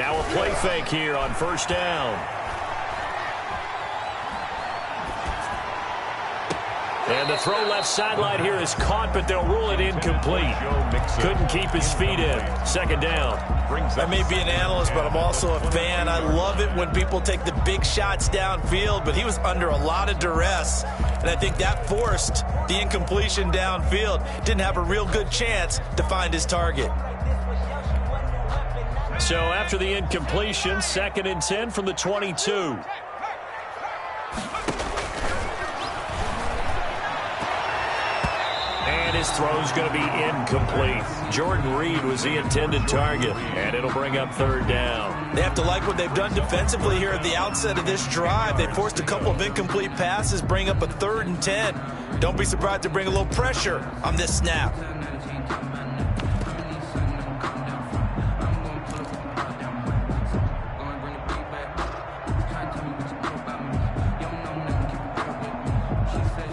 Now a play fake here on first down. And the throw left sideline here is caught, but they'll rule it incomplete. Couldn't keep his feet in. Second down. I may be an analyst, but I'm also a fan. I love it when people take the big shots downfield, but he was under a lot of duress, and I think that forced the incompletion downfield. Didn't have a real good chance to find his target. So after the incompletion, 2nd and 10 from the 22. And his throw's going to be incomplete. Jordan Reed was the intended target, and it'll bring up 3rd down. They have to like what they've done defensively here at the outset of this drive. They forced a couple of incomplete passes, bring up a 3rd and 10. Don't be surprised to bring a little pressure on this snap.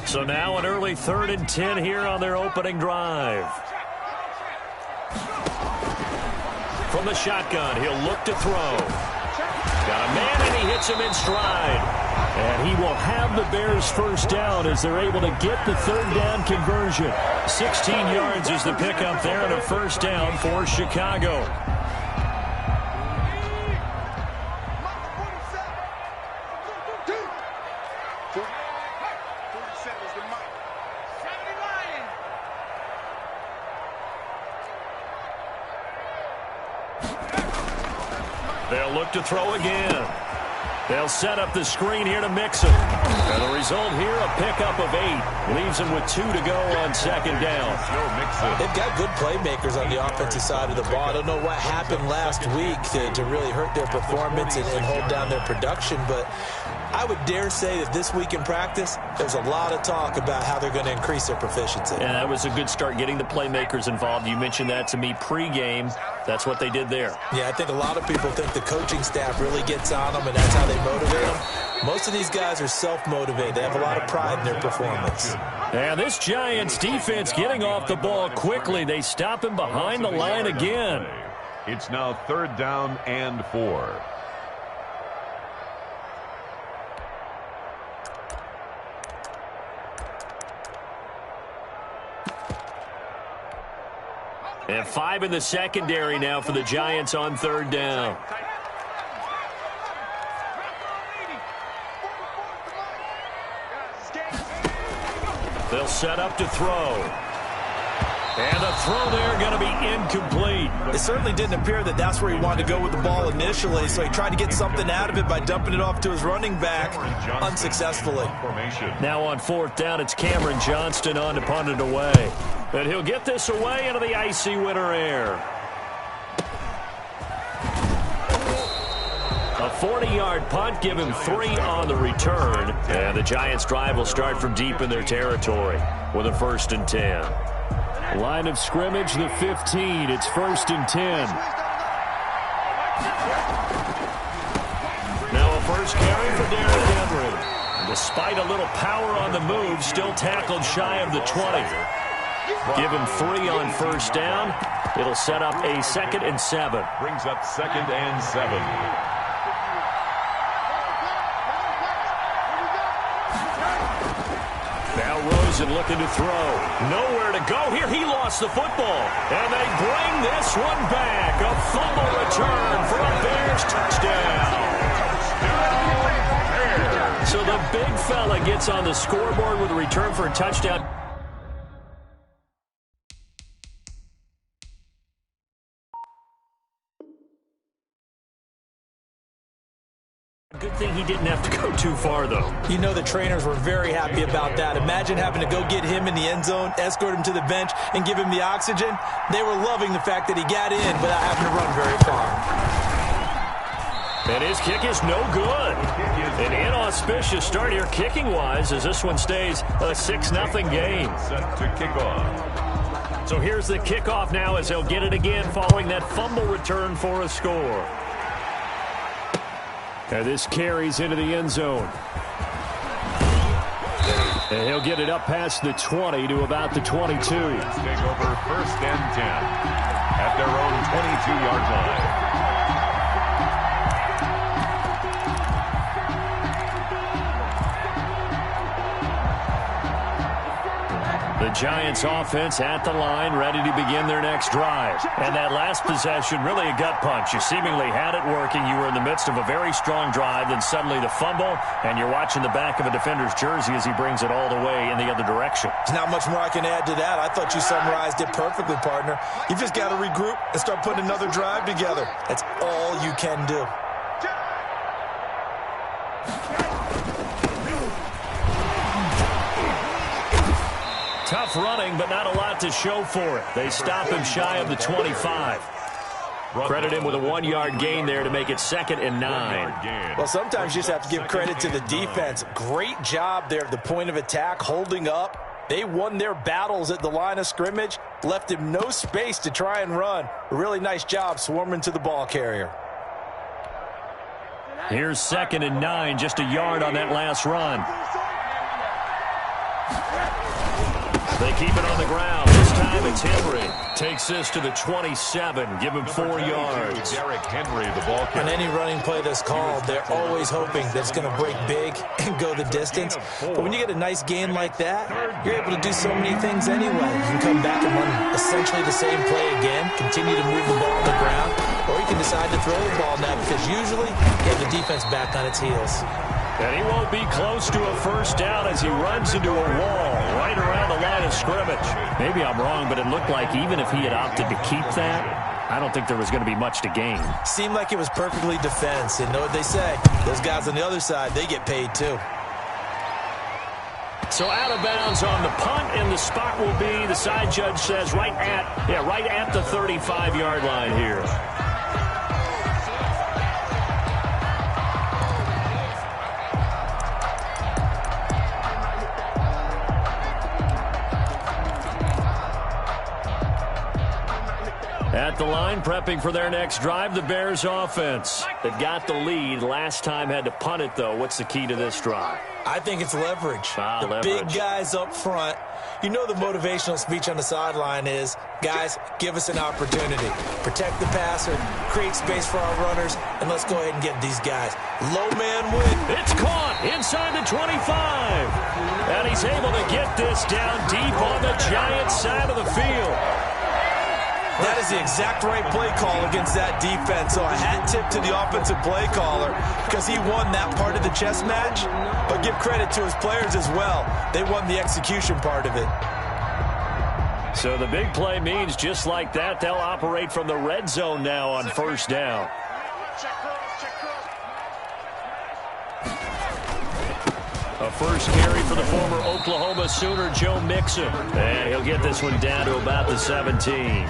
So now an early 3rd and 10 here on their opening drive. From the shotgun, he'll look to throw. Got a man, and he hits him in stride. And he will have the Bears first down as they're able to get the 3rd down conversion. 16 yards is the pickup there, and a first down for Chicago. They'll look to throw again. They'll set up the screen here to mix him. And the result here, a pickup of 8. Leaves him with 2 to go on 2nd down. They've got good playmakers on the offensive side of the ball. I don't know what happened last week to really hurt their performance and hold down their production, but I would dare say that this week in practice, there's a lot of talk about how they're going to increase their proficiency. And that was a good start getting the playmakers involved. You mentioned that to me pregame. That's what they did there. Yeah, I think a lot of people think the coaching staff really gets on them, and that's how they motivate them. Most of these guys are self-motivated. They have a lot of pride in their performance. And this Giants defense getting off the ball quickly. They stop him behind the line again. It's now 3rd down and 4. And 5 in the secondary now for the Giants on 3rd down. They'll set up to throw. And the throw there going to be incomplete. It certainly didn't appear that that's where he wanted to go with the ball initially, so he tried to get something out of it by dumping it off to his running back unsuccessfully. Now on 4th down, it's Cameron Johnston on to punt it away. And he'll get this away into the icy winter air. A 40-yard punt, give him 3 on the return. And the Giants' drive will start from deep in their territory with a 1st and 10. Line of scrimmage, the 15. It's 1st and 10. Now a first carry for Derrick Henry. And despite a little power on the move, still tackled shy of the 20. Give him 3 on 1st down. It'll set up a 2nd and 7. Brings up 2nd and 7. Now Rosen looking to throw. Nowhere to go here. He lost the football. And they bring this one back. A fumble return for a Bears touchdown. So the big fella gets on the scoreboard with a return for a touchdown. Good thing he didn't have to go too far, though. You know the trainers were very happy about that. Imagine having to go get him in the end zone, escort him to the bench, and give him the oxygen. They were loving the fact that he got in without having to run very far. And his kick is no good. An inauspicious start here kicking-wise as this one stays a 6-0 game. Set to kick off. So here's the kickoff now as they'll get it again following that fumble return for a score. And this carries into the end zone. And he'll get it up past the 20 to about the 22. Take over 1st and 10 at their own 22-yard line. The Giants offense at the line, ready to begin their next drive. And that last possession, really a gut punch. You seemingly had it working. You were in the midst of a very strong drive, then suddenly the fumble, and you're watching the back of a defender's jersey as he brings it all the way in the other direction. There's not much more I can add to that. I thought you summarized it perfectly, partner. You just got to regroup and start putting another drive together. That's all you can do. Tough running, but not a lot to show for it. They stop him shy of the 25. Credit him with a 1-yard gain there to make it 2nd and 9. Well, sometimes you just have to give credit to the defense. Great job there at the point of attack, holding up. They won their battles at the line of scrimmage, left him no space to try and run. A really nice job swarming to the ball carrier. Here's 2nd and 9, just a yard on that last run. They keep it on the ground. This time it's Henry. Takes this to the 27. Give him 4 yards. Derrick Henry, the ball carrier. On any running play that's called, they're always hoping that it's going to break big and go the distance. But when you get a nice gain like that, you're able to do so many things anyway. You can come back and run essentially the same play again, continue to move the ball on the ground, or you can decide to throw the ball now because usually you have the defense back on its heels. And he won't be close to a first down as he runs into a wall right around the line of scrimmage. Maybe I'm wrong, but it looked like even if he had opted to keep that, I don't think there was going to be much to gain. Seemed like it was perfectly defense. And know what they say? Those guys on the other side, they get paid too. So out of bounds on the punt, and the spot will be, the side judge says, right at the 35-yard line here. At the line, prepping for their next drive, the Bears offense. They've got the lead. Last time had to punt it, though. What's the key to this drive? I think it's leverage. The big guys up front. You know the motivational speech on the sideline is, guys, give us an opportunity. Protect the passer, create space for our runners, and let's go ahead and get these guys. Low man win. It's caught inside the 25. And he's able to get this down deep on the Giants side of the field. That is the exact right play call against that defense. So a hat tip to the offensive play caller because he won that part of the chess match. But give credit to his players as well. They won the execution part of it. So the big play means just like that, they'll operate from the red zone now on first down. A first carry for the former Oklahoma Sooner, Joe Mixon. And he'll get this one down to about the 17.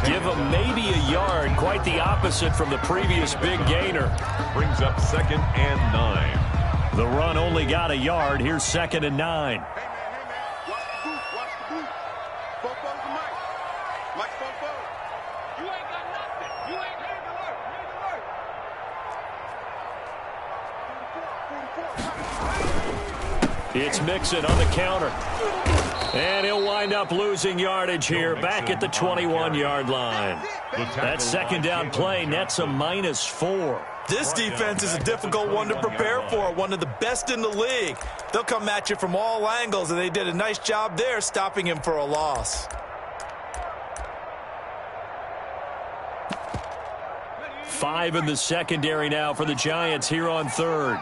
Give him maybe a yard, quite the opposite from the previous big gainer. Brings up 2nd and 9. The run only got a yard. Here's 2nd and 9. It's Mixon on the counter. And he'll wind up losing yardage here back at the 21-yard line. That second down play nets a -4. This defense is a difficult one to prepare for, one of the best in the league. They'll come at you from all angles, and they did a nice job there stopping him for a loss. Five in the secondary now for the Giants here on third.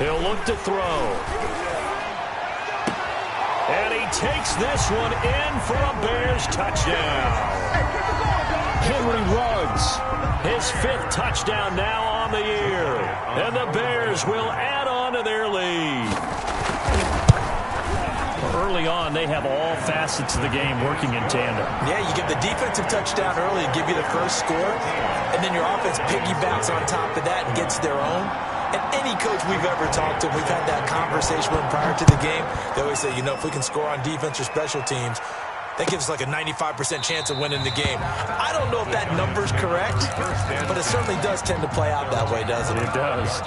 He'll look to throw. And he takes this one in for a Bears touchdown. Henry Ruggs, his 5th touchdown now on the year. And the Bears will add on to their lead. Early on, they have all facets of the game working in tandem. Yeah, you get the defensive touchdown early and give you the first score, and then your offense piggybacks on top of that and gets their own. And any coach we've ever talked to, we've had that conversation with prior to the game. They always say, you know, if we can score on defense or special teams, that gives us like a 95% chance of winning the game. I don't know if that number's correct, but it certainly does tend to play out that way, doesn't it? It does.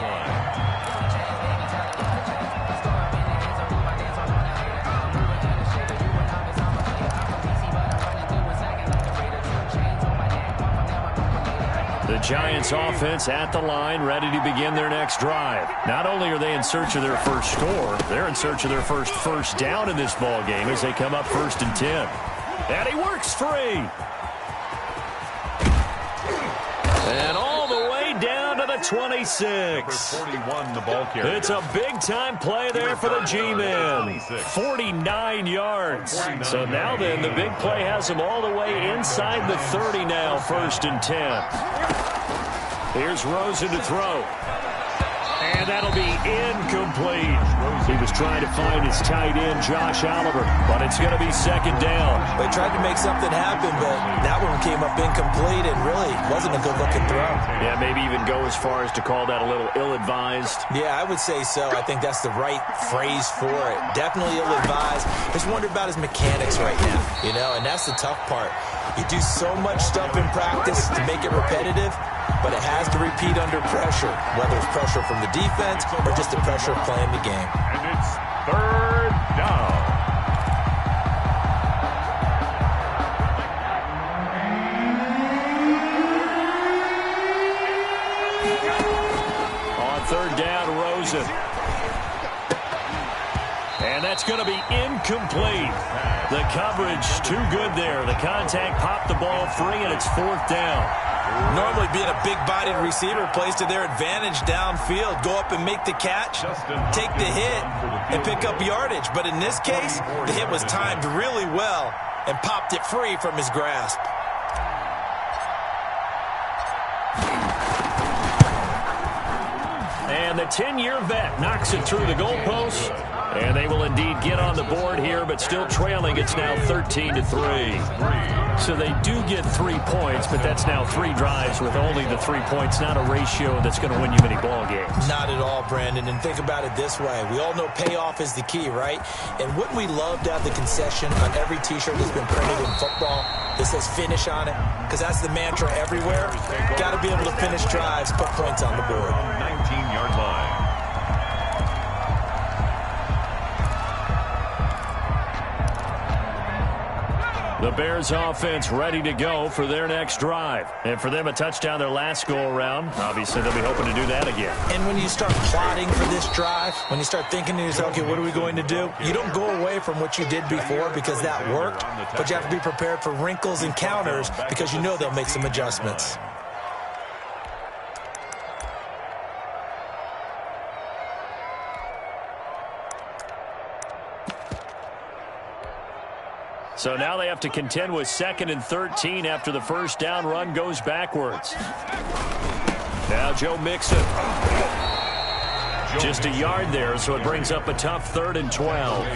Giants offense at the line, ready to begin their next drive. Not only are they in search of their first score, they're in search of their first down in this ball game as they come up 1st and 10. And he works free. And all the way down to the 26. 41, the ball carrier. It's a big-time play there for the G-men. 49 yards. So now then, the big play has them all the way inside the 30 now, 1st and 10. Here's Rosen to throw. And that'll be incomplete. He was trying to find his tight end, Josh Oliver, but it's going to be 2nd down. They tried to make something happen, but that one came up incomplete and really wasn't a good-looking throw. Yeah, maybe even go as far as to call that a little ill-advised. Yeah, I would say so. I think that's the right phrase for it. Definitely ill-advised. Just wonder about his mechanics right now, and that's the tough part. You do so much stuff in practice to make it repetitive, but it has to repeat under pressure, whether it's pressure from the defense or just the pressure of playing the game. And it's 3rd down. On 3rd down, Rosen. And that's going to be incomplete. The coverage too good there. The contact popped the ball free, and it's 4th down. Normally being a big-bodied receiver plays to their advantage downfield. Go up and make the catch, take the hit, and pick up yardage. But in this case, the hit was timed really well and popped it free from his grasp. And the 10-year vet knocks it through the goalpost. And they will indeed get on the board here, but still trailing. It's now 13-3. So they do get 3 points, but that's now 3 drives with only the 3 points. Not a ratio that's going to win you many ball games. Not at all, Brandon. And think about it this way. We all know payoff is the key, right? And wouldn't we love to have the concession on every T-shirt that's been printed in football that says finish on it? Because that's the mantra everywhere. Got to be able to finish drives, put points on the board. 19-yard line. The Bears offense ready to go for their next drive. And for them, a touchdown their last go-around. Obviously, they'll be hoping to do that again. And when you start plotting for this drive, when you start thinking to yourself, okay, what are we going to do? You don't go away from what you did before because that worked, but you have to be prepared for wrinkles and counters because you know they'll make some adjustments. So now they have to contend with 2nd and 13 after the first down run goes backwards. Now Joe Mixon. Just a yard there, so it brings up a tough 3rd and 12.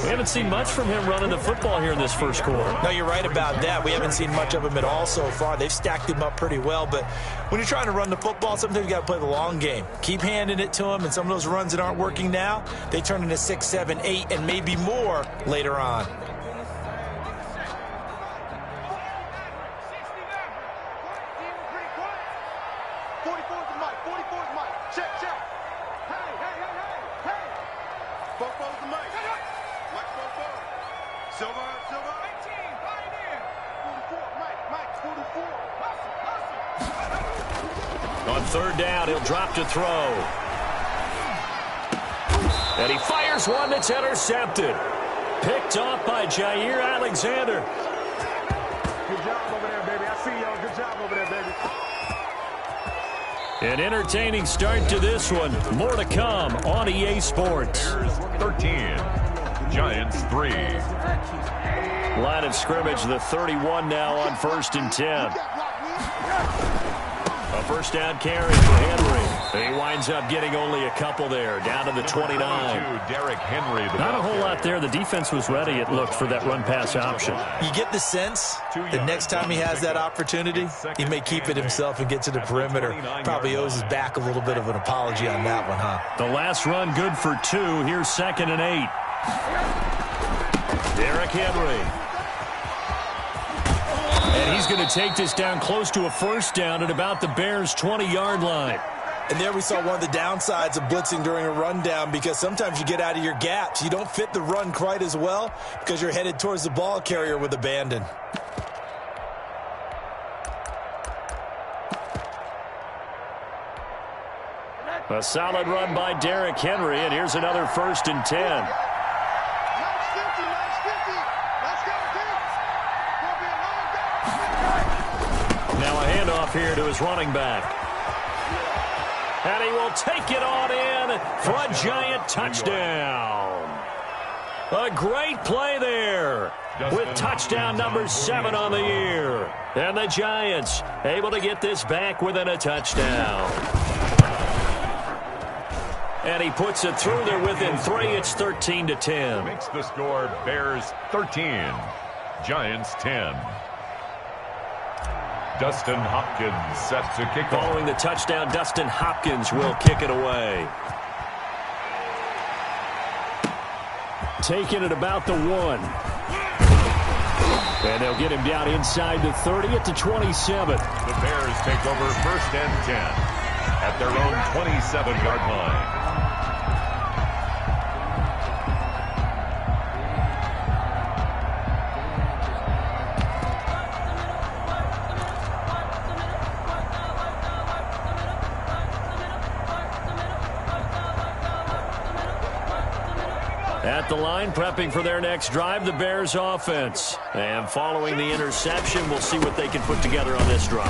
We haven't seen much from him running the football here in this first quarter. No, you're right about that. We haven't seen much of him at all so far. They've stacked him up pretty well, but when you're trying to run the football, sometimes you got to play the long game. Keep handing it to him, and some of those runs that aren't working now, they turn into 6, 7, 8, and maybe more later on. On 3rd down, he'll drop to throw. And he fires one that's intercepted. Picked off by Jair Alexander. Good job over there, baby. I see y'all. Good job over there, baby. An entertaining start to this one. More to come on EA Sports. Bears 13, Giants 3. Line of scrimmage, the 31 now on 1st and 10. A first down carry for Henry. He winds up getting only a couple there, down to the 29. Derrick Henry. Not a whole lot there. The defense was ready, it looked, for that run-pass option. You get the sense the next time he has that opportunity, he may keep it himself and get to the perimeter. Probably owes his back a little bit of an apology on that one, huh? The last run good for 2. Here's 2nd and 8. Derrick Henry. And he's going to take this down close to a first down at about the Bears' 20-yard line. And there we saw one of the downsides of blitzing during a rundown, because sometimes you get out of your gaps. You don't fit the run quite as well because you're headed towards the ball carrier with abandon. A solid run by Derrick Henry, and here's another 1st and 10. Now a handoff here to his running back. And he will take it on in for a giant touchdown. A great play there with touchdown number 7 on the year. And the Giants able to get this back within a touchdown. And he puts it through there within 3. It's 13-10. Makes the score Bears 13, Giants 10. Dustin Hopkins set to kick off. Following the touchdown, Dustin Hopkins will kick it away. Taking it about the 1. And they'll get him down inside the 30 at the 27. The Bears take over 1st and 10 at their own 27-yard line. At the line, prepping for their next drive, the Bears offense. And following the interception, we'll see what they can put together on this drive.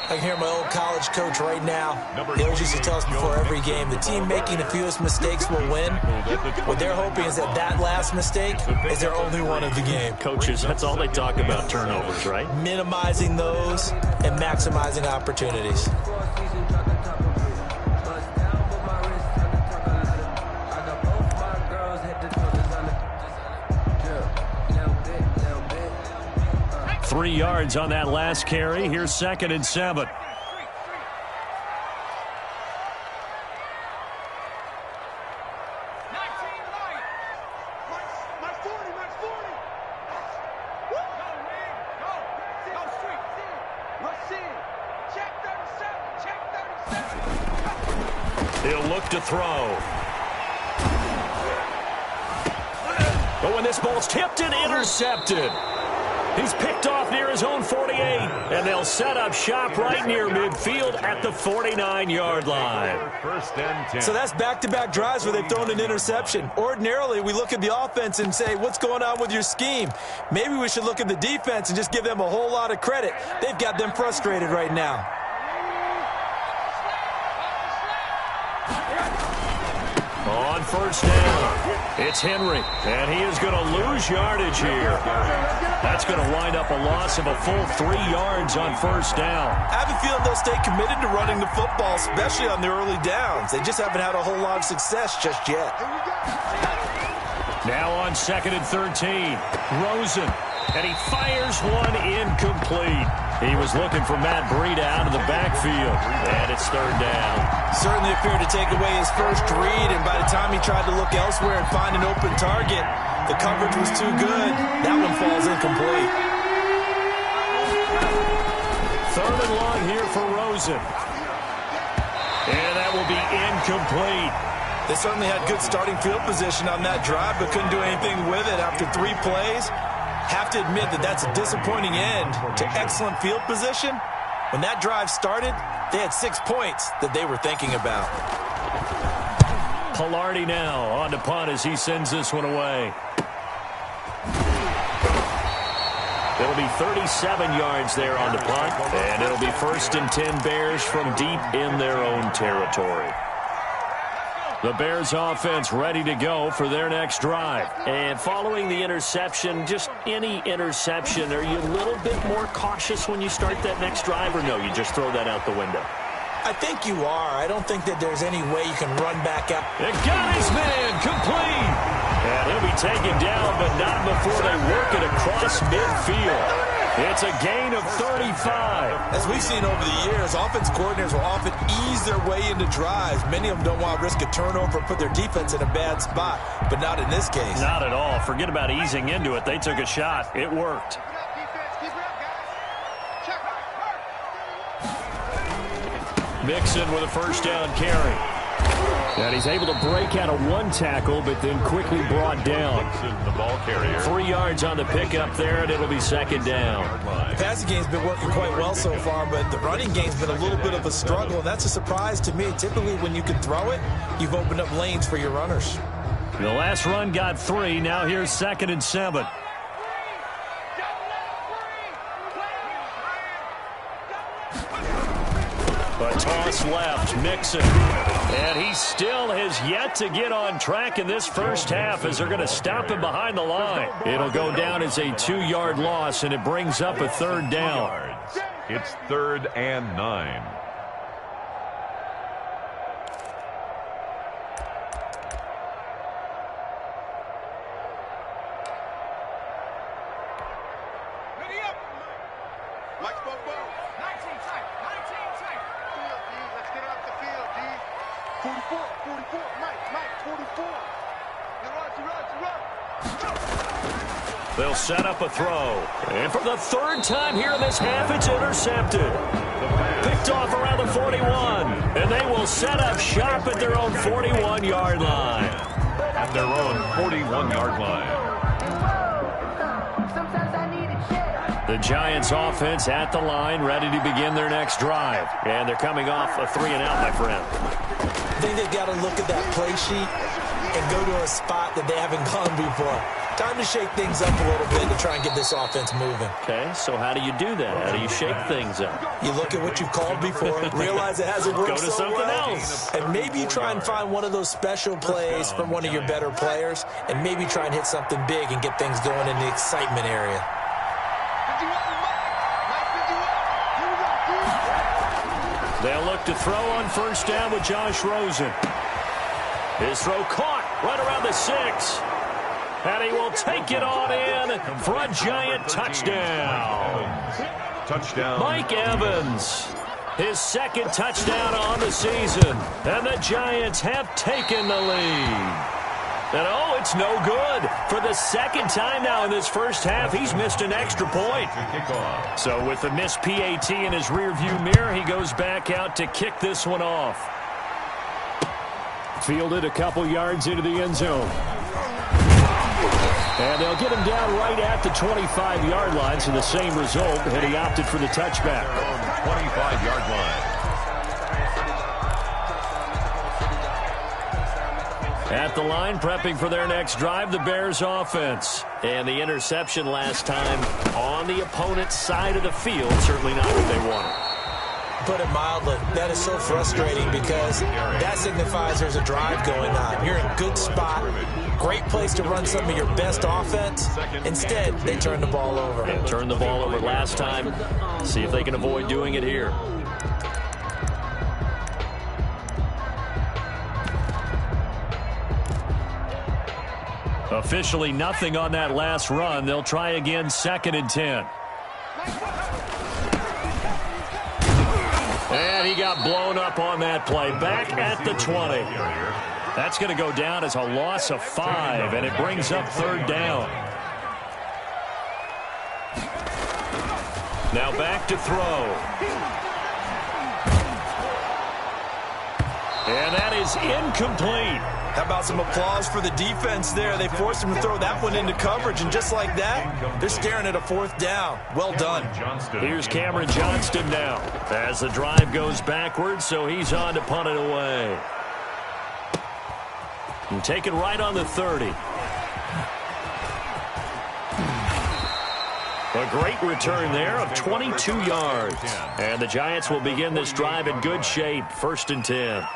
I can hear my old college coach right now. He always used to tell us before every game, the team making the fewest mistakes will win. What they're hoping is that that last mistake is their only one of the game. Coaches, that's all they talk about, turnovers, right? Minimizing those and maximizing opportunities. Three yards on that last carry. Here's 2nd and 7. He'll look to throw. But when this ball's tipped and intercepted. He's picked off near his own 48, and they'll set up shop right near midfield at the 49-yard line. 1st and 10. So that's back-to-back drives where they've thrown an interception. Ordinarily, we look at the offense and say, what's going on with your scheme? Maybe we should look at the defense and just give them a whole lot of credit. They've got them frustrated right now. On 1st down, it's Henry, and he is going to lose yardage here. That's going to wind up a loss of a full 3 yards on 1st down. I have a feeling they'll stay committed to running the football, especially on the early downs. They just haven't had a whole lot of success just yet. Now on 2nd and 13, Rosen, and he fires one incomplete. He was looking for Matt Breida out of the backfield, and it's 3rd down. Certainly appeared to take away his first read, and by the time he tried to look elsewhere and find an open target, the coverage was too good. That one falls incomplete. 3rd and long here for Rosen. And that will be incomplete. They certainly had good starting field position on that drive, but couldn't do anything with it after 3 plays. Have to admit that that's a disappointing end to excellent field position. When that drive started, they had 6 points that they were thinking about. Palardy now on to punt as he sends this one away. It'll be 37 yards there on the punt, and it'll be 1st and 10 Bears from deep in their own territory. The Bears offense ready to go for their next drive. And following the interception, just any interception, are you a little bit more cautious when you start that next drive, or no, you just throw that out the window? I think you are. I don't think that there's any way you can run back up. It got his man complete. And he'll be taken down, but not before they work it across midfield. It's a gain of 35. As we've seen over the years, offense coordinators will often ease their way into drives. Many of them don't want to risk a turnover and put their defense in a bad spot, but not in this case. Not at all. Forget about easing into it. They took a shot. It worked. Mixon with a 1st down carry. And he's able to break out of one tackle, but then quickly brought down. The ball carrier. 3 yards on the pickup there, and it'll be second down. The passing game's been working quite well so far, but the running game's been a little bit of a struggle, and that's a surprise to me. Typically, when you can throw it, you've opened up lanes for your runners. The last run got 3. Now here's 2nd and 7. A toss left, Mixon. And he still has yet to get on track in this first half as they're going to stop him behind the line. It'll go down as a 2-yard loss, and it brings up a 3rd down. It's 3rd and 9. They'll set up a throw. And for the 3rd time here in this half, it's intercepted. Picked off around the 41. And they will set up shop at their own 41-yard line. At their own 41-yard line. The Giants offense at the line, ready to begin their next drive. And they're coming off a 3-and-out, my friend. I think they've got to look at that play sheet and go to a spot that they haven't gone before. Time to shake things up a little bit to try and get this offense moving. Okay, so how do you do that? How do you shake things up? You look at what you've called before, realize it hasn't worked Go to so something well, else. and maybe you try and find one of those special plays from one of your better players, and maybe try and hit something big and get things going in the excitement area. They'll look to throw on 1st down with Josh Rosen. His throw caught right around the 6. And he will take it on in for a Giant touchdown. Touchdown. Mike Evans, his 2nd touchdown on the season. And the Giants have taken the lead. And oh, it's no good. For the 2nd time now in this first half, he's missed an extra point. So with the missed PAT in his rearview mirror, he goes back out to kick this one off. Fielded a couple yards into the end zone. And they'll get him down right at the 25-yard line, so the same result, and he opted for the touchback. 25-yard line. At the line, prepping for their next drive, the Bears offense. And the interception last time on the opponent's side of the field, certainly not what they wanted. Put it mildly, that is so frustrating because that signifies there's a drive going on. You're in a good spot, great place to run some of your best offense. Instead, they turn the ball over. And turned the ball over last time. See if they can avoid doing it here. Officially nothing on that last run. They'll try again, 2nd and 10. And he got blown up on that play. Back at the 20. That's going to go down as a loss of 5, and it brings up 3rd down. Now back to throw. And that is incomplete. How about some applause for the defense there? They forced him to throw that one into coverage, and just like that, they're staring at a 4th down. Well done. Here's Cameron Johnston now as the drive goes backwards, so he's on to punt it away. And take it right on the 30. A great return there of 22 yards. And the Giants will begin this drive in good shape, 1st and 10.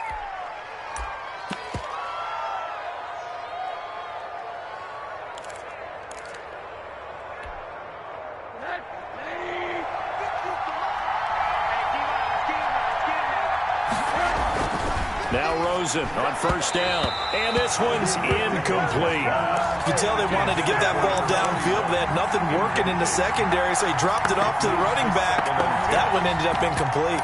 Now Rosen on 1st down. And this one's incomplete. You can tell they wanted to get that ball downfield, but they had nothing working in the secondary, so he dropped it off to the running back. That one ended up incomplete.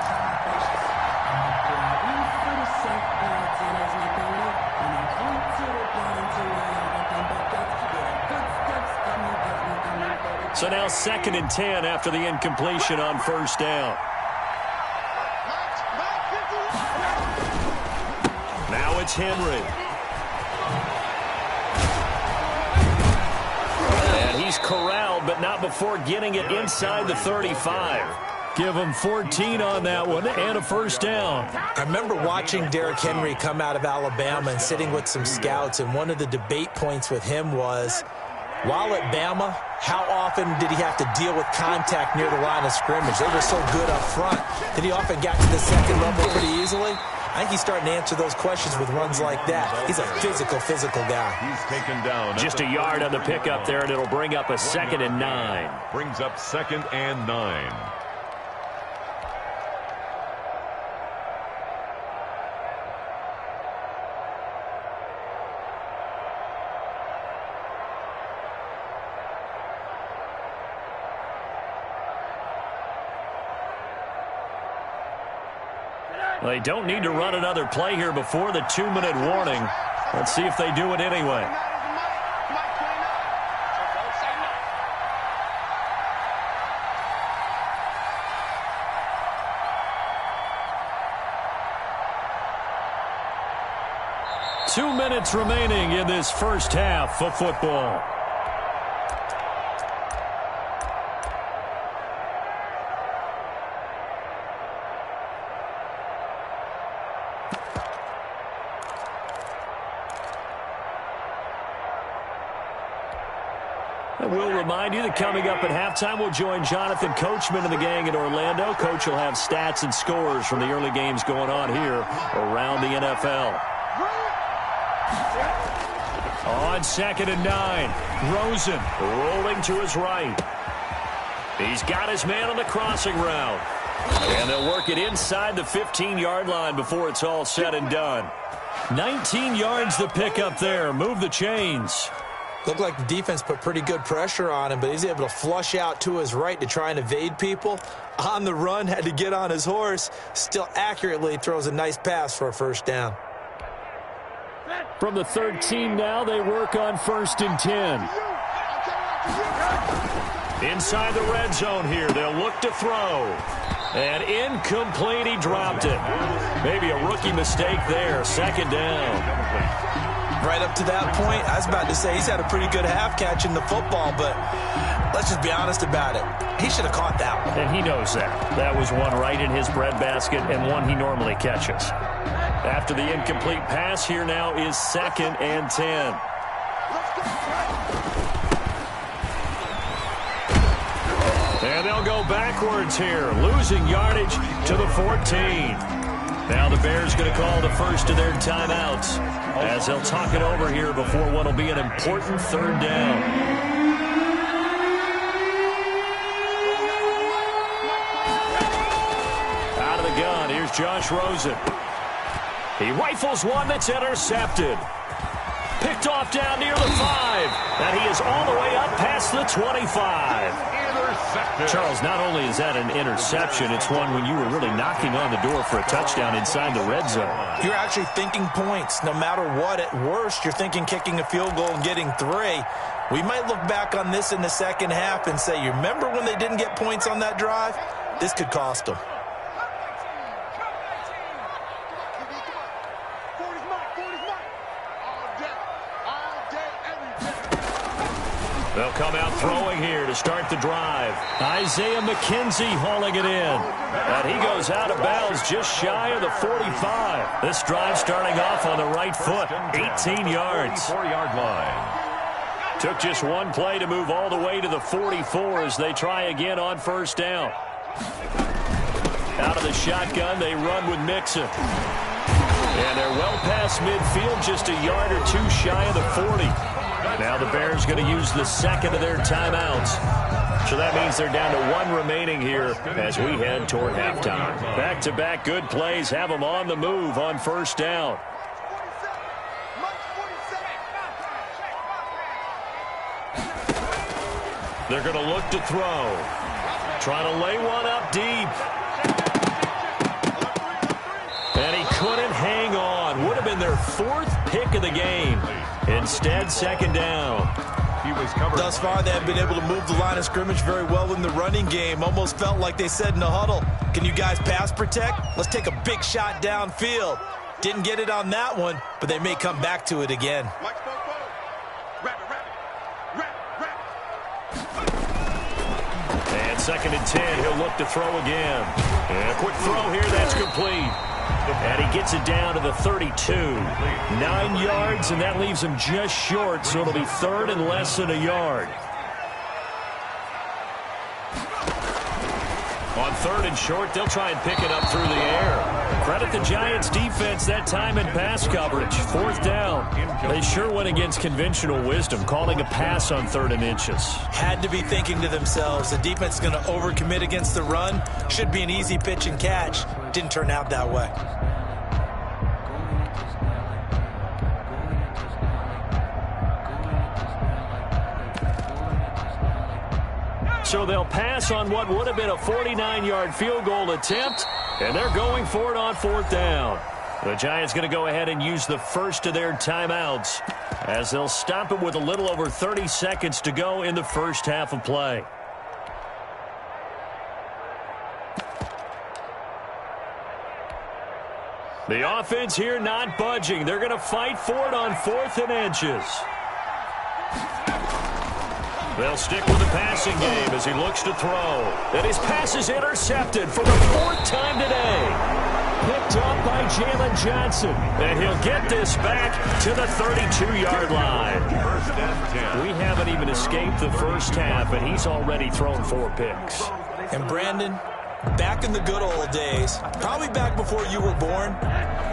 So now 2nd and 10 after the incompletion on 1st down. it's Henry. And he's corralled, but not before getting it inside the 35. Give him 14 on that one and a first down. I remember watching Derrick Henry come out of Alabama and sitting with some scouts, and one of the debate points with him was, while at Bama, how often did he have to deal with contact near the line of scrimmage? They were so good up front that he often got to the second level pretty easily. I think he's starting to answer those questions with runs like that. He's a physical guy. He's taken down. Just a yard on the pickup there, and it'll bring up a 2nd and 9. Brings up 2nd and 9. They don't need to run another play here before the 2-minute warning. Let's see if they do it anyway. Two minutes remaining in this first half of football. We'll remind you that coming up at halftime, we'll join Jonathan Coachman and the gang in Orlando. Coach will have stats and scores from the early games going on here around the NFL. On 2nd and 9, Rosen rolling to his right. He's got his man on the crossing route. And they'll work it inside the 15-yard line before it's all said and done. 19 yards to pick up there. Move the chains. Looked like the defense put pretty good pressure on him, but he's able to flush out to his right to try and evade people. On the run, had to get on his horse. Still accurately throws a nice pass for a first down. From the 13 now, they work on 1st and 10. Inside the red zone here, they'll look to throw. And incomplete, he dropped it. Maybe a rookie mistake there, 2nd down. Right up to that point, I was about to say he's had a pretty good half catching the football, but let's just be honest about it. He should have caught that one. And he knows that. That was one right in his breadbasket and one he normally catches. After the incomplete pass, here now is 2nd and 10. And they'll go backwards here, losing yardage to the 14. Now the Bears going to call the first of their timeouts as they'll talk it over here before what will be an important 3rd down. Out of the gun, here's Josh Rosen. He rifles one that's intercepted. Picked off down near the 5. And he is all the way up past the 25. Charles, not only is that an interception, it's one when you were really knocking on the door for a touchdown inside the red zone. You're actually thinking points. No matter what, at worst, you're thinking kicking a field goal and getting 3. We might look back on this in the second half and say, you remember when they didn't get points on that drive? This could cost them. They'll come out throwing here to start the drive. Isaiah McKenzie hauling it in. And he goes out of bounds just shy of the 45. This drive starting off on the right foot. 18 yards. 44-yard line. Took just one play to move all the way to the 44 as they try again on 1st down. Out of the shotgun, they run with Mixon. And they're well past midfield, just a yard or two shy of the 40. Now the Bears going to use the 2nd of their timeouts. So that means they're down to 1 remaining here as we head toward halftime. Back-to-back good plays have them on the move on 1st down. They're going to look to throw. Trying to lay one up deep. And he couldn't hang on. Would have been their 4th pick of the game. Instead, 2nd down. He was covered. Thus far, they have been able to move the line of scrimmage very well in the running game. Almost felt like they said in the huddle, can you guys pass protect? Let's take a big shot downfield. Didn't get it on that one, but they may come back to it again. And 2nd and 10, he'll look to throw again. And a quick throw here, that's complete. And he gets it down to the 32. 9 yards, and that leaves him just short, so it'll be 3rd and less than a yard. On 3rd and short, they'll try and pick it up through the air. Credit the Giants' defense that time in pass coverage. 4th down. They sure went against conventional wisdom, calling a pass on 3rd and inches. Had to be thinking to themselves, the defense is going to overcommit against the run. Should be an easy pitch and catch. Didn't turn out that way. So they'll pass on what would have been a 49-yard field goal attempt, and they're going for it on 4th down. The Giants going to go ahead and use the first of their timeouts as they'll stop it with a little over 30 seconds to go in the first half of play. The offense here not budging. They're going to fight for it on 4th and inches. They'll stick with the passing game as he looks to throw. And his pass is intercepted for the 4th time today. Picked up by Jalen Johnson. And he'll get this back to the 32-yard line. 1st and 10. We haven't even escaped the first half, and he's already thrown 4 picks. And Brandon, back in the good old days, probably back before you were born,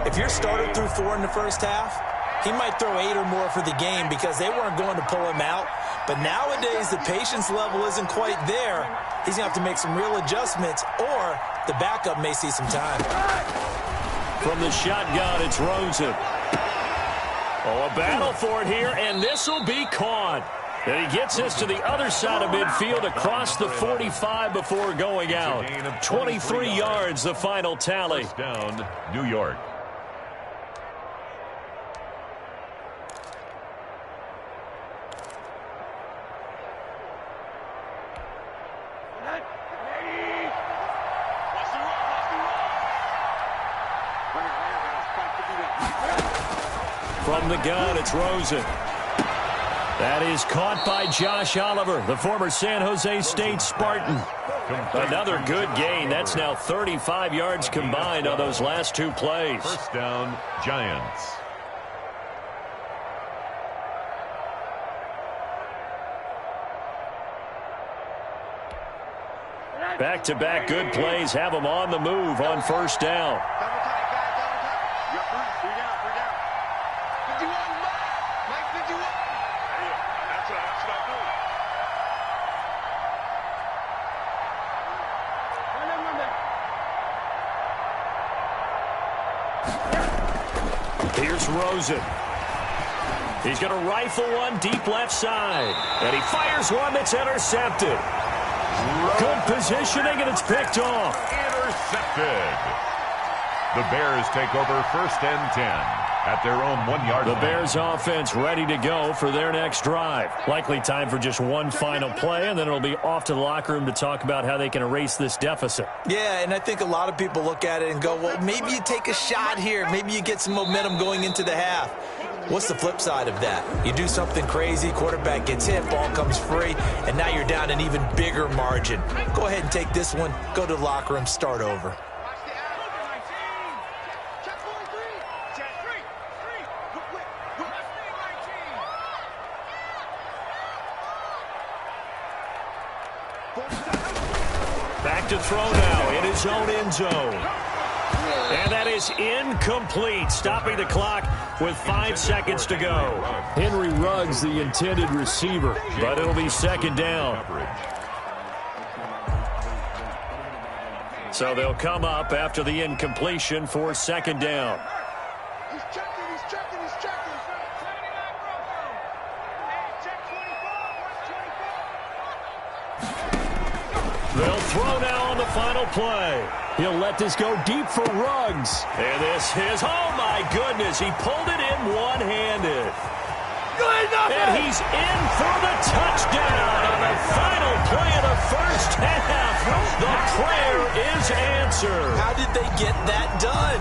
if your starter threw 4 in the first half, he might throw 8 or more for the game because they weren't going to pull him out. But nowadays, the patience level isn't quite there. He's going to have to make some real adjustments, or the backup may see some time. From the shotgun, it's Rosen. Oh, a battle for it here, and this will be caught. And he gets this to the other side of midfield across the 45 before going out. 23 yards, the final tally. 1st down, New York. From the gun, it's Rosen. That is caught by Josh Oliver, the former San Jose State Spartan. Another good gain. That's now 35 yards combined on those last 2 plays. 1st down, Giants. Back-to-back good plays have them on the move on 1st down. Here's Rosen. He's going to rifle one deep left side. And he fires one that's intercepted. Good positioning, and it's picked off. Intercepted. The Bears take over 1st and 10 at their own 1-yard line. The Bears offense ready to go for their next drive. Likely time for just one final play, and then it'll be off to the locker room to talk about how they can erase this deficit. Yeah, and I think a lot of people look at it and go, well, maybe you take a shot here. Maybe you get some momentum going into the half. What's the flip side of that? You do something crazy, quarterback gets hit, ball comes free, and now you're down an even bigger margin. Go ahead and take this one, go to the locker room, start over. Back to throw now in his own end zone. And that is incomplete, stopping the clock with 5 seconds to go. Henry Ruggs, the intended receiver, but it'll be 2nd down. So they'll come up after the incompletion for 2nd down. He's checking, he's checking, he's checking. They'll throw now on the final play. He'll let this go deep for Ruggs. And this is, oh my goodness, he pulled it in one-handed. And he's in for the touchdown on the final play of the first half. The prayer is answered. How did they get that done?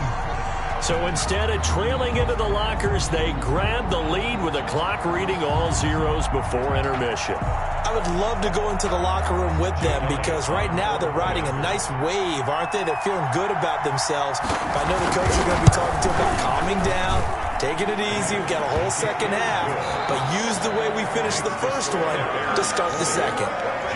So instead of trailing into the lockers, they grab the lead with the clock reading all zeros before intermission. I would love to go into the locker room with them because right now they're riding a nice wave, aren't they? They're feeling good about themselves. But I know the coach is going to be talking to them about calming down, taking it easy. We've got a whole second half, but use the way we finished the first one to start the second.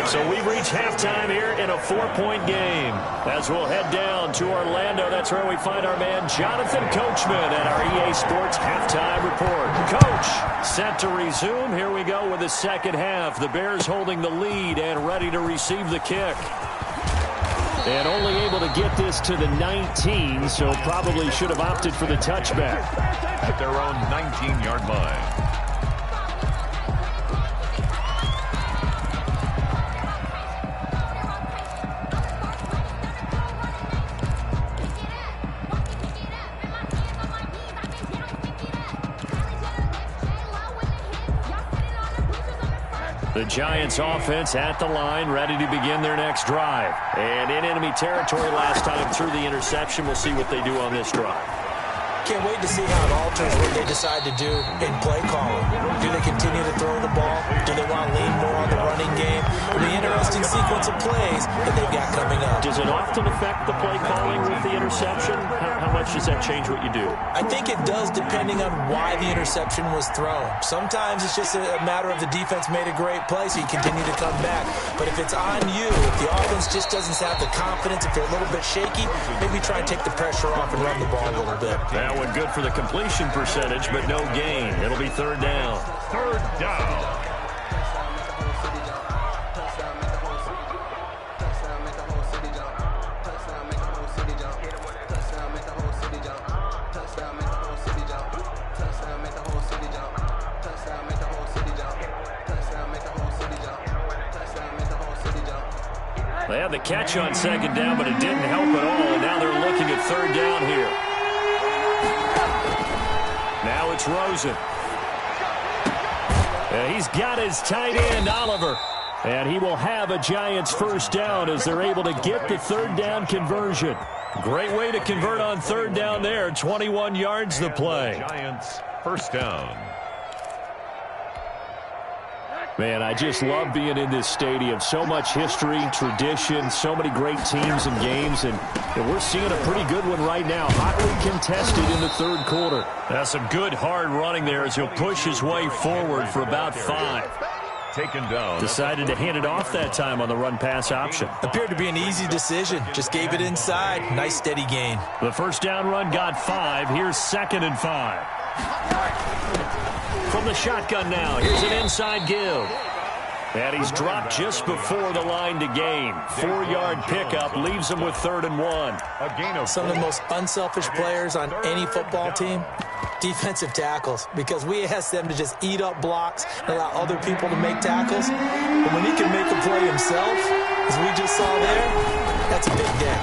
So we've reached halftime here in a 4-point game. As we'll head down to Orlando, that's where we find our man Jonathan Coachman at our EA Sports Halftime Report. Coach, set to resume. Here we go with the second half. The Bears holding the lead and ready to receive the kick. And only able to get this to the 19, so probably should have opted for the touchback. At their own 19-yard line. The Giants offense at the line, ready to begin their next drive. And in enemy territory last time through the interception. We'll see what they do on this drive. Can't wait to see how it alters what they decide to do in play calling. Do they continue to throw the ball? Do they want to lean more on the running game? It'll be an interesting sequence of plays that they've got coming up. Does it often affect the play calling with the interception? How much does that change what you do? I think it does depending on why the interception was thrown. Sometimes it's just a matter of the defense made a great play, so you continue to come back. But if it's on you, if the offense just doesn't have the confidence, if they're a little bit shaky, maybe try and take the pressure off and run the ball a little bit. That one good for the completion percentage, but no gain. It'll be third down. Third down. They had the catch on second down, but it didn't help at all, and now they're looking at third down here. Now it's Rosen. He's got his tight end, Oliver. And he will have a Giants first down as they're able to get the third down conversion. Great way to convert on third down there. 21 yards the play. Giants first down. Man, I just love being in this stadium. So much history, tradition, so many great teams and games, and we're seeing a pretty good one right now. Hotly contested in the third quarter. That's some good hard running there as he'll push his way forward for about 5. Taken down. Decided to hand it off that time on the run-pass option. Appeared to be an easy decision. Just gave it inside. Nice steady gain. The first down run got 5. Here's 2nd and 5. From the shotgun now, here's an inside give. And he's dropped just before the line to gain. 4-yard pickup leaves him with 3rd and 1. Some of the most unselfish players on any football team, defensive tackles, because we ask them to just eat up blocks and allow other people to make tackles. But when he can make a play himself, as we just saw there, that's a big day.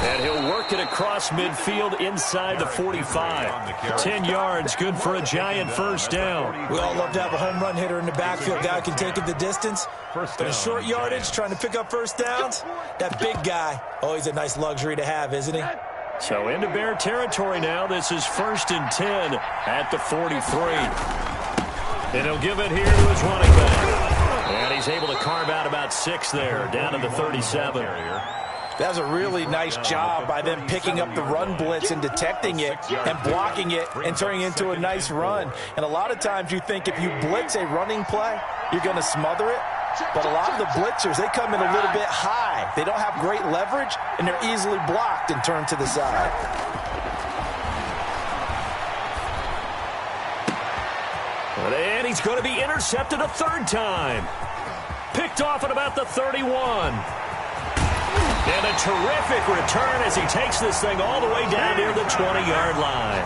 And he'll work it across midfield inside the 45. 10 yards, good for a Giant first down. We all love to have a home run hitter in the backfield. Guy who can take it the distance. But a short yardage, trying to pick up first downs, that big guy, always a nice luxury to have, isn't he? So into Bear territory now. This is 1st and 10 at the 43. And he'll give it here to his running back. And he's able to carve out about 6 there, down to the 37. That was a really nice job by them picking up the run blitz and detecting it and blocking it and turning it into a nice run. And a lot of times you think if you blitz a running play, you're going to smother it. But a lot of the blitzers, they come in a little bit high. They don't have great leverage, and they're easily blocked and turned to the side. And he's going to be intercepted a 3rd time. Picked off at about the 31. And a terrific return as he takes this thing all the way down near the 20-yard line.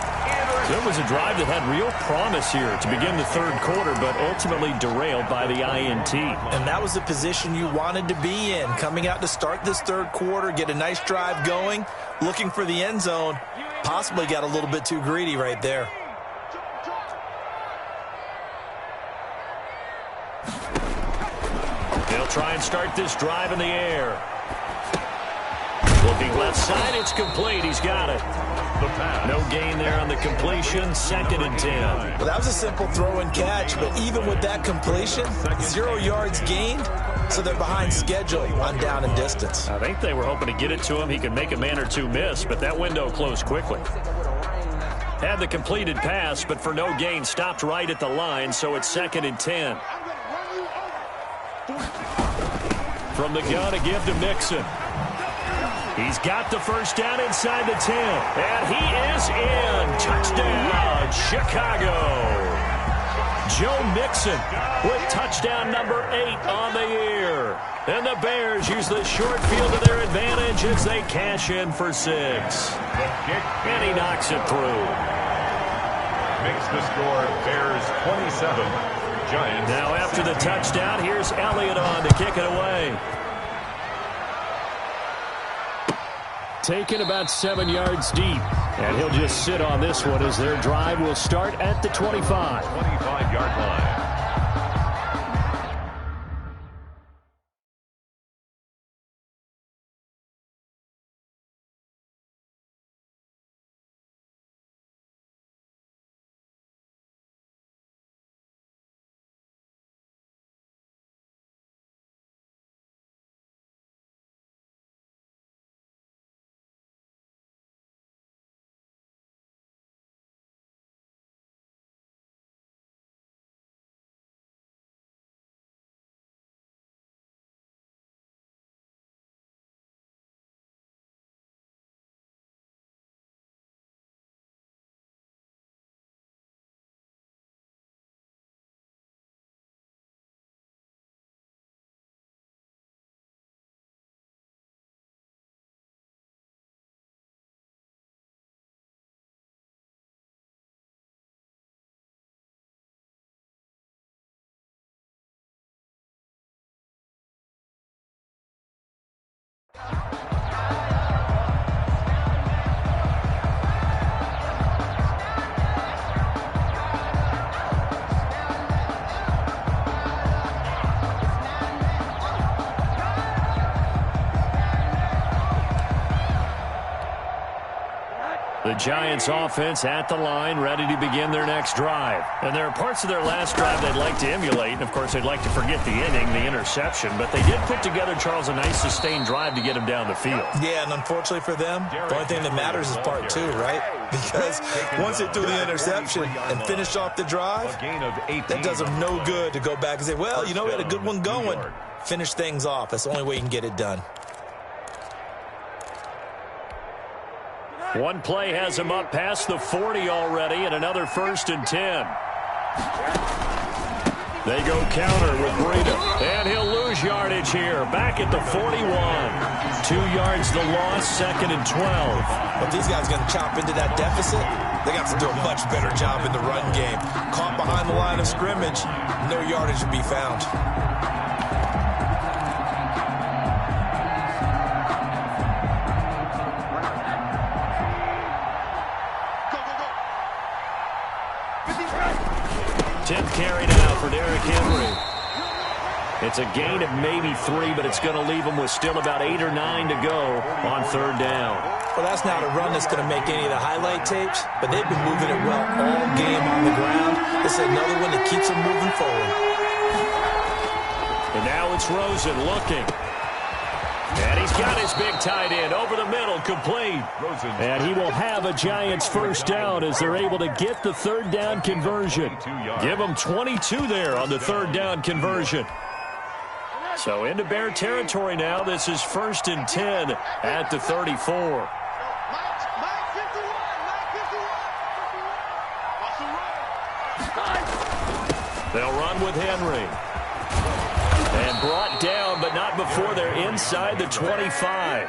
So it was a drive that had real promise here to begin the third quarter, but ultimately derailed by the INT. And that was the position you wanted to be in, coming out to start this third quarter, get a nice drive going, looking for the end zone. Possibly got a little bit too greedy right there. They'll try and start this drive in the air. Will Looking left side, it's complete. He's got it. No gain there on the completion, 2nd and 10. Well, that was a simple throw and catch, but even with that completion, 0 yards gained, so they're behind schedule on down and distance. I think they were hoping to get it to him. He could make a man or two miss, but that window closed quickly. Had the completed pass, but for no gain, stopped right at the line, so it's 2nd and 10. From the gun, a give to Mixon. He's got the first down inside the 10. And he is in. Touchdown, Chicago. Joe Mixon with touchdown number 8 on the year. And the Bears use the short field to their advantage as they cash in for 6. And he knocks it through. Makes the score Bears 27. Giants. Now after the touchdown, here's Elliott on to kick it away. Taken about 7 yards deep. And he'll just sit on this one as their drive will start at the 25. 25-yard line. The Giants offense at the line, ready to begin their next drive. And there are parts of their last drive they'd like to emulate. And, of course, they'd like to forget the inning, the interception. But they did put together, Charles, a nice sustained drive to get him down the field. Yeah, and unfortunately for them, the only thing that matters is part 2, right? Because once they threw the interception and finished off the drive, that does them no good to go back and say, well, you know, we had a good one going. Finish things off. That's the only way you can get it done. One play has him up past the 40 already, and another 1st and 10. They go counter with Breida, and he'll lose yardage here. Back at the 41. 2 yards the loss, 2nd and 12. But these guys are going to chop into that deficit. They got to do a much better job in the run game. Caught behind the line of scrimmage, no yardage to be found. Carry now for Derrick Henry. It's a gain of maybe 3, but it's going to leave them with still about 8 or 9 to go on 3rd down. Well, that's not a run that's going to make any of the highlight tapes, but they've been moving it well all game on the ground. This is another one that keeps them moving forward. And now it's Rosen looking. And he's got his big tight end over the middle, complete. And he will have a Giants 1st down as they're able to get the 3rd down conversion. Give them 22 there on the 3rd down conversion. So into Bear territory now. This is 1st and 10 at the 34. They'll run with Henry. And brought down, but not before they're inside the 25.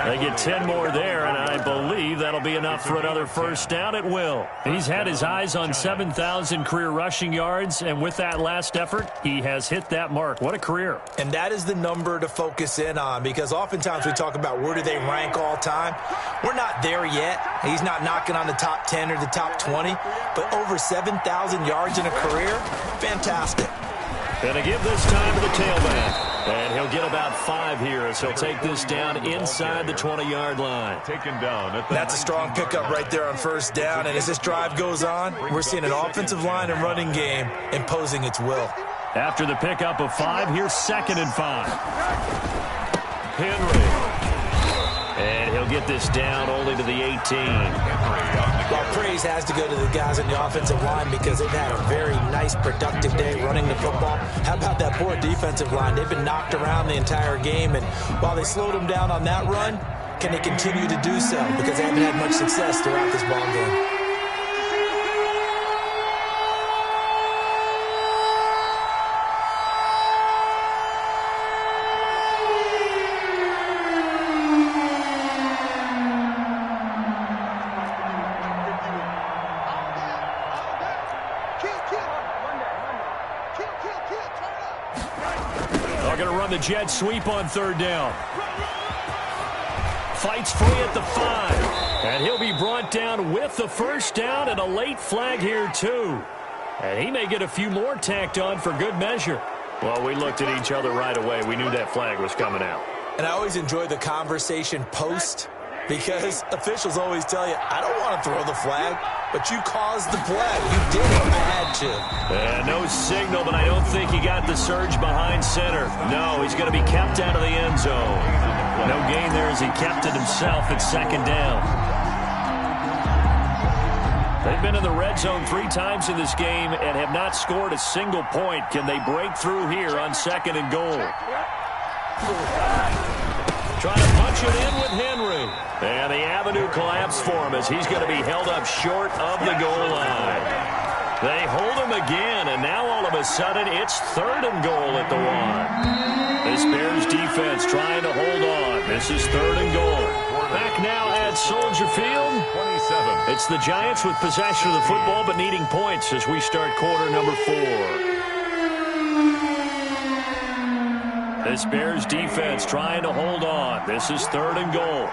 They get 10 more there, and I believe that'll be enough for another 1st down. It will. He's had his eyes on 7,000 career rushing yards, and with that last effort, he has hit that mark. What a career. And that is the number to focus in on, because oftentimes we talk about where do they rank all time. We're not there yet. He's not knocking on the top 10 or the top 20, but over 7,000 yards in a career, fantastic. Gonna give this time to the tailback. And he'll get about 5 here as he'll take this down inside the 20-yard line. Taken down at the That's a strong pickup right there on first down. And as this drive goes on, we're seeing an offensive line and running game imposing its will. After the pickup of 5, here's 2nd and 5. Henry. And he'll get this down only to the 18. Well, praise has to go to the guys in the offensive line because they've had a very nice, productive day running the football. How about that poor defensive line? They've been knocked around the entire game, and while they slowed them down on that run, can they continue to do so? Because they haven't had much success throughout this ball game. They're going to run the jet sweep on 3rd down. Fights free at the 5. And he'll be brought down with the 1st down and a late flag here, too. And he may get a few more tacked on for good measure. Well, we looked at each other right away. We knew that flag was coming out. And I always enjoy the conversation post because officials always tell you, I don't want to throw the flag, but you caused the play. You did it. You had to. No signal, but I don't think he got the surge behind center. No, he's going to be kept out of the end zone. No gain there as he kept it himself at 2nd down. They've been in the red zone 3 times in this game and have not scored a single point. Can they break through here on 2nd and goal? Trying to punch it in with Henry. And the avenue collapsed for him as he's going to be held up short of the goal line. They hold him again, and now all of a sudden it's 3rd and goal at the 1. This Bears defense trying to hold on. This is 3rd and goal. Back now at Soldier Field. 27. It's the Giants with possession of the football but needing points as we start quarter number 4. This Bears defense trying to hold on. This is 3rd and goal.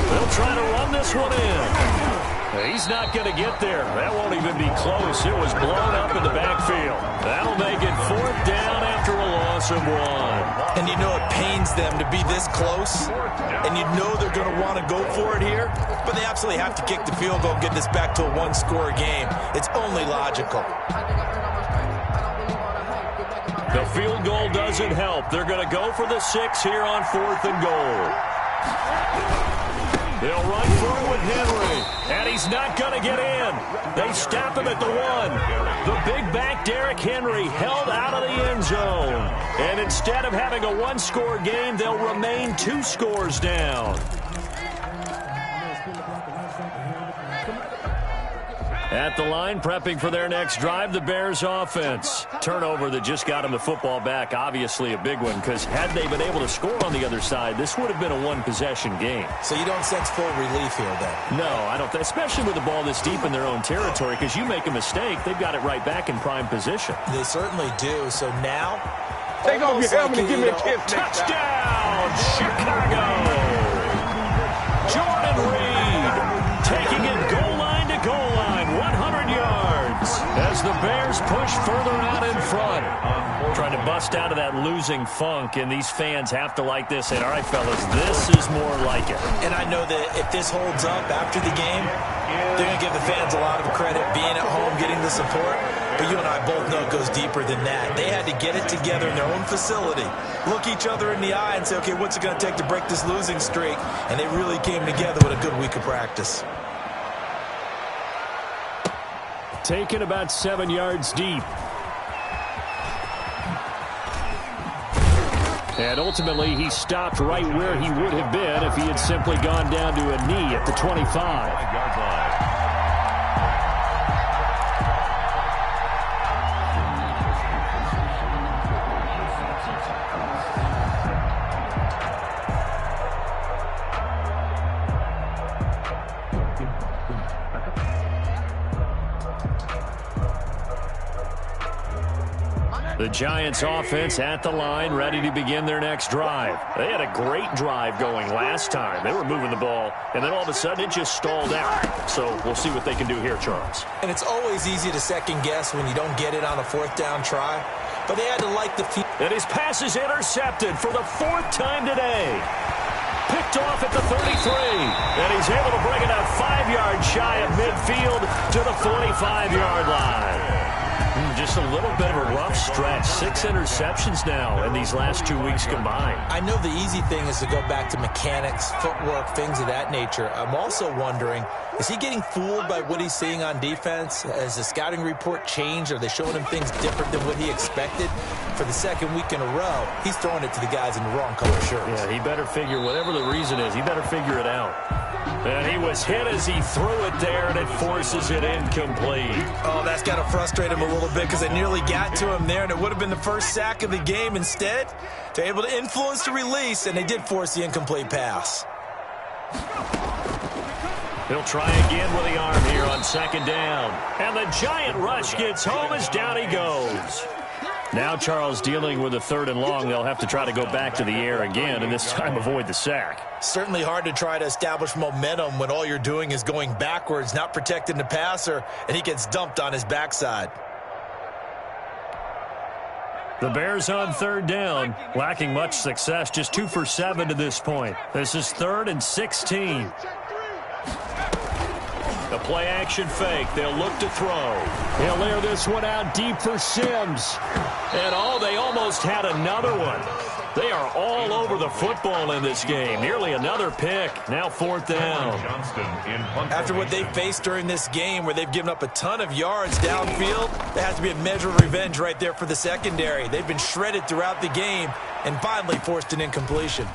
They'll try to run this one in. He's not going to get there. That won't even be close. It was blown up in the backfield. That'll make it 4th down after a loss of 1. And you know it pains them to be this close, and you know they're going to want to go for it here, but they absolutely have to kick the field goal and get this back to a 1-score game. It's only logical. The field goal doesn't help. They're going to go for the 6 here on 4th and goal. They'll run for it with Henry, and he's not going to get in. They stop him at the 1. The big back Derrick Henry held out of the end zone. And instead of having a 1-score game, they'll remain 2 scores down. At the line, prepping for their next drive, the Bears offense. Turnover that just got them the football back, obviously a big one, because had they been able to score on the other side, this would have been a 1-possession game. So you don't sense full relief here, then? No, I don't, especially with the ball this deep in their own territory, because you make a mistake, they've got it right back in prime position. They certainly do. So now, take off your helmet and give me a kiss. Touchdown, Chicago! Jordan Reed taking it goal line to goal line, 100 yards, as the Bears push further out in front. Trying to bust out of that losing funk, and these fans have to like this. And all right, fellas, this is more like it. And I know that if this holds up after the game, they're going to give the fans a lot of credit being at home, getting the support. But you and I both know it goes deeper than that. They had to get it together in their own facility, look each other in the eye and say, okay, what's it going to take to break this losing streak? And they really came together with a good week of practice. Taken about 7 yards deep. And ultimately, he stopped right where he would have been if he had simply gone down to a knee at the 25. 5-yard line. The Giants offense at the line, ready to begin their next drive. They had a great drive going last time. They were moving the ball, and then all of a sudden it just stalled out. So we'll see what they can do here, Charles. And it's always easy to second guess when you don't get it on a 4th down try. But they had to like the field. And his pass is intercepted for the 4th time today. Picked off at the 33. And he's able to bring it out 5 yards shy of midfield to the 45-yard line. Just a little bit of a rough stretch. 6 interceptions now in these last 2 weeks combined. I know the easy thing is to go back to mechanics, footwork, things of that nature. I'm also wondering, is he getting fooled by what he's seeing on defense? Has the scouting report changed? Are they showing him things different than what he expected? For the 2nd week in a row, he's throwing it to the guys in the wrong color shirts. Yeah, he better figure, whatever the reason is, he better figure it out. And he was hit as he threw it there, and it forces it incomplete. Oh, that's got to frustrate him a little bit because they nearly got to him there, and it would have been the first sack of the game. Instead, they're able to influence the release, and they did force the incomplete pass. He'll try again with the arm here on 2nd down. And the Giant rush gets home as down he goes. Now Charles dealing with a 3rd and long. They'll have to try to go back to the air again, and this time avoid the sack. Certainly hard to try to establish momentum when all you're doing is going backwards, not protecting the passer, and he gets dumped on his backside. The Bears on 3rd down, lacking much success, just 2 for 7 to this point. This is 3rd and 16. The play-action fake. They'll look to throw. He'll air this one out deep for Sims. And they almost had another one. They are all over the football in this game. Nearly another pick. Now 4th down. After what they faced during this game where they've given up a ton of yards downfield, there has to be a measure of revenge right there for the secondary. They've been shredded throughout the game and finally forced an incompletion.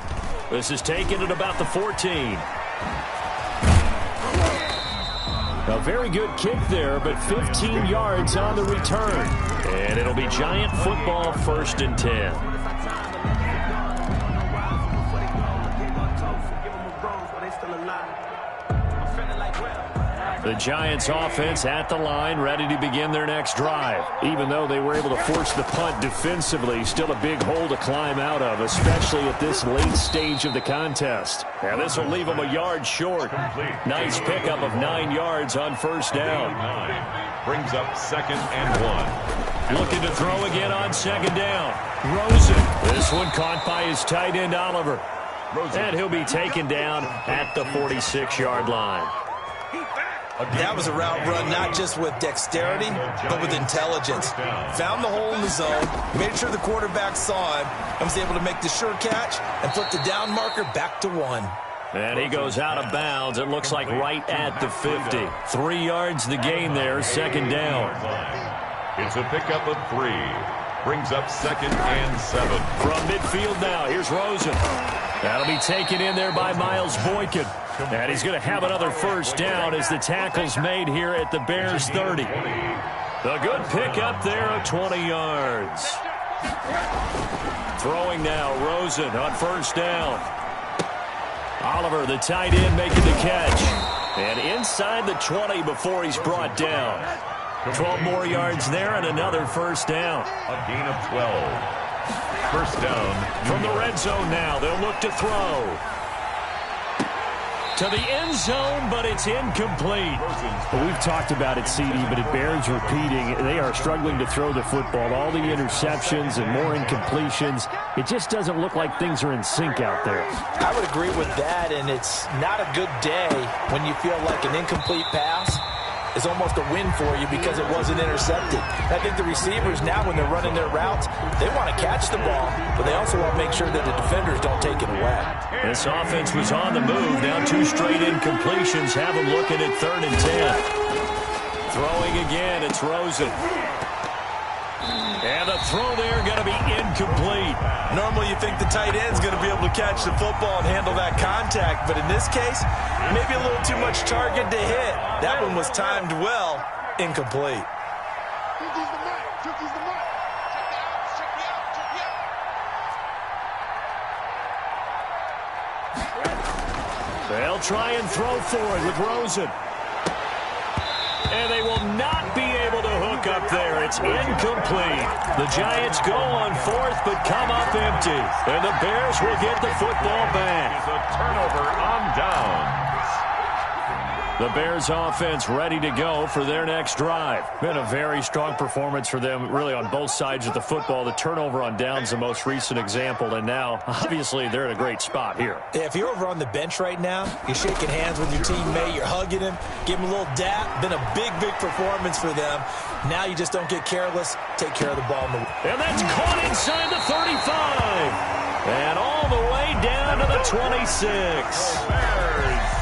This is taken at about the 14. A very good kick there, but 15 yards on the return. And it'll be Giant football, 1st and 10. The Giants offense at the line, ready to begin their next drive. Even though they were able to force the punt defensively, still a big hole to climb out of, especially at this late stage of the contest. And this will leave them a yard short. Nice pickup of 9 yards on 1st down. Brings up 2nd and 1. Looking to throw again on 2nd down. Rosen. This one caught by his tight end, Oliver. And he'll be taken down at the 46-yard line. That was a route run not just with dexterity, but with intelligence. Found the hole in the zone, made sure the quarterback saw him, and was able to make the sure catch and flip the down marker back to 1. And he goes out of bounds. It looks like right at the 50. 3 yards the gain there, 2nd down. It's a pickup of 3. Brings up 2nd and 7. From midfield now, here's Rosen. That'll be taken in there by Miles Boykin. And he's going to have another 1st down as the tackle's made here at the Bears 30. The good pickup there of 20 yards. Throwing now, Rosen on 1st down. Oliver, the tight end, making the catch. And inside the 20 before he's brought down. 12 more yards there and another 1st down. A gain of 12. 1st down. From the red zone now, they'll look to throw. To the end zone, but it's incomplete. Well, we've talked about it, CD, but it bears repeating. They are struggling to throw the football. All the interceptions and more incompletions. It just doesn't look like things are in sync out there. I would agree with that, and it's not a good day when you feel like an incomplete pass is almost a win for you because it wasn't intercepted. I think the receivers now, when they're running their routes, they want to catch the ball, but they also want to make sure that the defenders don't take it away. This offense was on the move. Now 2 straight incompletions have them looking at 3rd and 10. Throwing again, it's Rosen. And the throw there going to be incomplete. Normally you think the tight end's going to be able to catch the football and handle that contact, but in this case, maybe a little too much target to hit. That one was timed well, incomplete. They'll try and throw for it with Rosen. And they will not be able to hook look up there. It's incomplete. The Giants go on fourth, but come up empty. And the Bears will get the football back. It's a turnover on downs. The Bears offense ready to go for their next drive. Been a very strong performance for them, really, on both sides of the football. The turnover on downs, the most recent example, and now, obviously, they're in a great spot here. Yeah, if you're over on the bench right now, you're shaking hands with your teammate, you're hugging him, give him a little dap. Been a big, big performance for them. Now you just don't get careless. Take care of the ball. And that's caught inside the 35. And all the way down to the 26.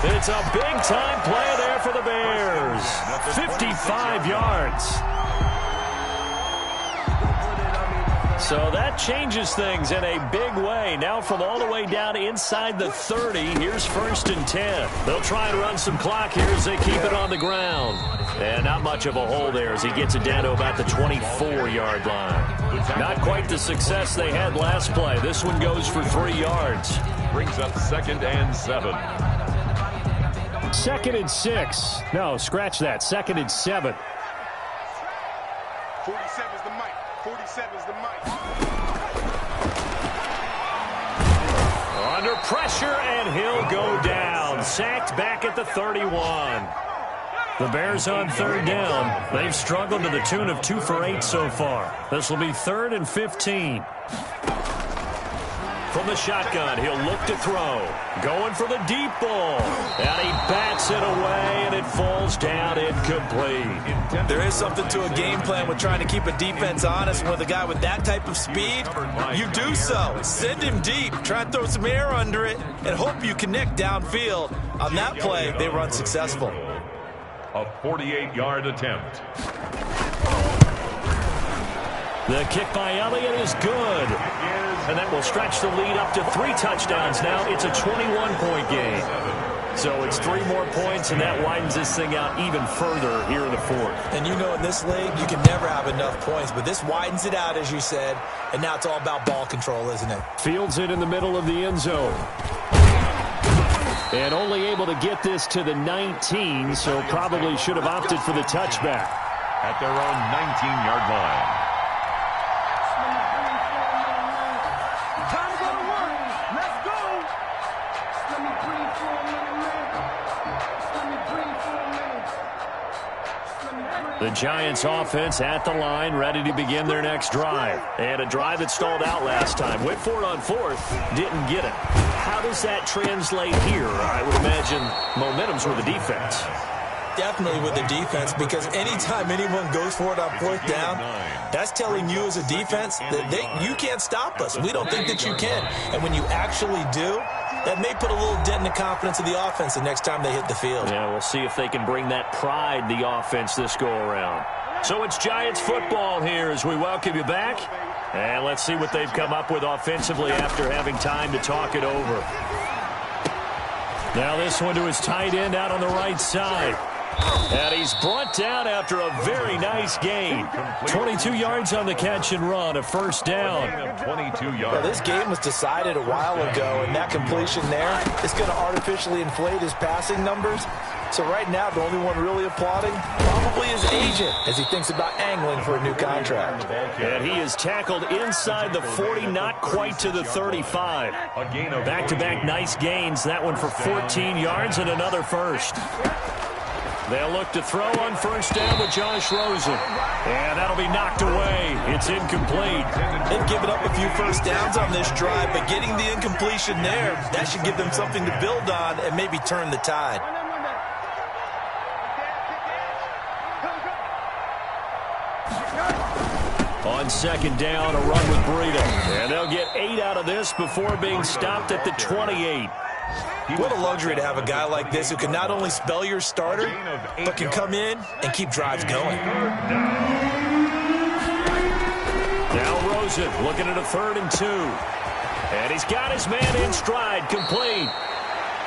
It's a big-time play there for the Bears. 55 yards. So that changes things in a big way. Now from all the way down inside the 30, here's 1st and 10. They'll try and run some clock here as they keep it on the ground. And not much of a hole there as he gets it down to about the 24-yard line. Not quite the success they had last play. This one goes for 3 yards. Brings up 2nd and 7. 2nd and 6. No, scratch that. 2nd and 7. 47's the mic. 47's the mic. Under pressure, and he'll go down. Sacked back at the 31. The Bears on 3rd down. They've struggled to the tune of 2 for 8 so far. This will be 3rd and 15. From the shotgun, he'll look to throw. Going for the deep ball. And he bats it away, and it falls down incomplete. There is something to a game plan with trying to keep a defense honest. With a guy with that type of speed, you do so. Send him deep. Try and throw some air under it and hope you connect downfield. On that play, they were unsuccessful. A 48-yard attempt. The kick by Elliott is good. And that will stretch the lead up to 3 touchdowns now. It's a 21-point game. So it's 3 more points, and that widens this thing out even further here in the 4th. And you know in this league, you can never have enough points. But this widens it out, as you said. And now it's all about ball control, isn't it? Fields it in the middle of the end zone. And only able to get this to the 19, so probably should have opted for the touchback. At their own 19-yard line. The Giants offense at the line, ready to begin their next drive. And a drive that stalled out last time. Went for it on 4th, didn't get it. How does that translate here? I would imagine momentum's with the defense. Definitely with the defense, because anytime anyone goes for it on 4th down, that's telling you as a defense that you can't stop us. We don't think that you can. And when you actually do, that may put a little dent in the confidence of the offense the next time they hit the field. Yeah, we'll see if they can bring that pride, the offense, this go-around. So it's Giants football here as we welcome you back. And let's see what they've come up with offensively after having time to talk it over. Now this one to his tight end out on the right side. And he's brought down after a very nice gain. 22 yards on the catch and run, a 1st down. 22 yards. Well, this game was decided a while ago, and that completion there is going to artificially inflate his passing numbers. So right now, the only one really applauding probably his agent as he thinks about angling for a new contract. And he is tackled inside the 40, not quite to the 35. Back-to-back nice gains. That one for 14 yards and another 1st. They'll look to throw on 1st down with Josh Rosen. And that'll be knocked away. It's incomplete. They've given up a few 1st downs on this drive, but getting the incompletion there, that should give them something to build on and maybe turn the tide. On 2nd down, a run with Breida. And they'll get 8 out of this before being stopped at the 28. What a luxury to have a guy like this who can not only spell your starter, but can come in and keep drives going. Now Rosen looking at a 3rd and 2. And he's got his man in stride, complete.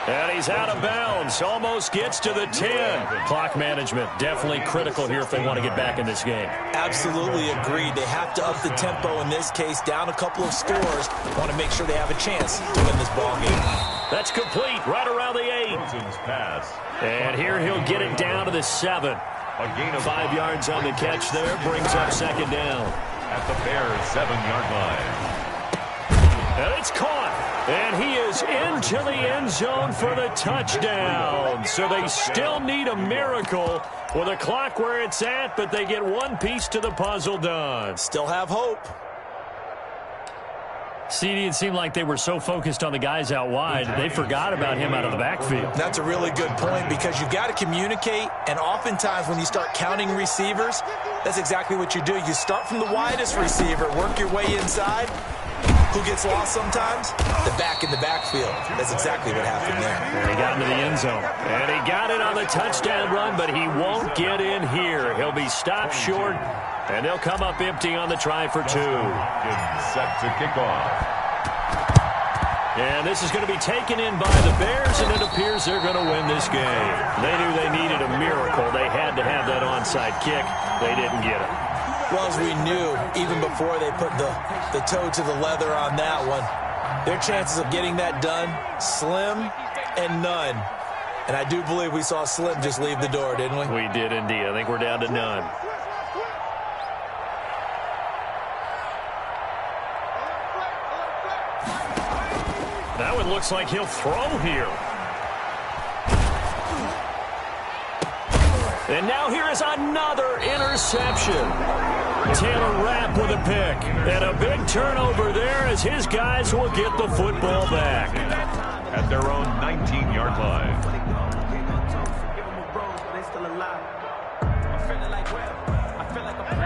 And he's out of bounds, almost gets to the 10. Clock management, definitely critical here if they want to get back in this game. Absolutely agreed. They have to up the tempo in this case, down a couple of scores. Want to make sure they have a chance to win this ball game. That's complete, right around the 8. And here he'll get it down to the 7. A gain of 5 yards on the catch there, brings up second down. At the Bears' 7-yard line. And it's caught. And he is into the end zone for the touchdown. So they still need a miracle with a clock where it's at, but they get one piece to the puzzle done. Still have hope. CD, it seemed like they were so focused on the guys out wide, they forgot about him out of the backfield. That's a really good point because you've got to communicate, and oftentimes when you start counting receivers, that's exactly what you do. You start from the widest receiver, work your way inside. Who gets lost sometimes? The back in the backfield. That's exactly what happened there. And he got into the end zone. And he got it on the touchdown run, but he won't get in here. He'll be stopped short, and they'll come up empty on the try for 2. Set to kick off. And this is going to be taken in by the Bears, and it appears they're going to win this game. They knew they needed a miracle. They had to have that onside kick. They didn't get it. Well, as we knew, even before they put the toe to the leather on that one, their chances of getting that done, slim and none. And I do believe we saw Slim just leave the door, didn't we? We did indeed. I think we're down to none. That one looks like he'll throw here. And now here is another interception. Taylor Rapp with a pick. And a big turnover there as his guys will get the football back. At their own 19-yard line.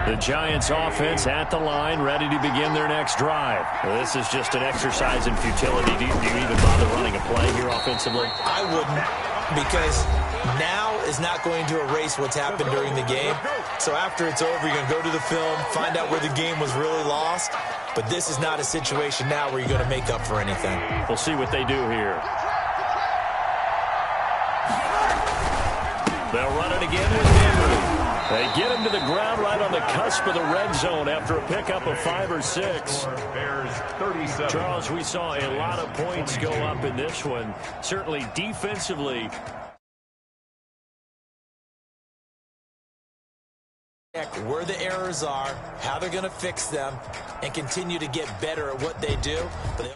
The Giants offense at the line, ready to begin their next drive. Well, this is just an exercise in futility. Do you even bother running a play here offensively? I wouldn't, because now is not going to erase what's happened during the game. So after it's over, you're going to go to the film, find out where the game was really lost. But this is not a situation now where you're going to make up for anything. We'll see what they do here. They'll run it again with Henry. They get him to the ground right on the cusp of the red zone after a pickup of 5 or 6. Bears 37. Charles, we saw a lot of points go up in this one. Certainly defensively. Where the errors are, how they're going to fix them, and continue to get better at what they do. But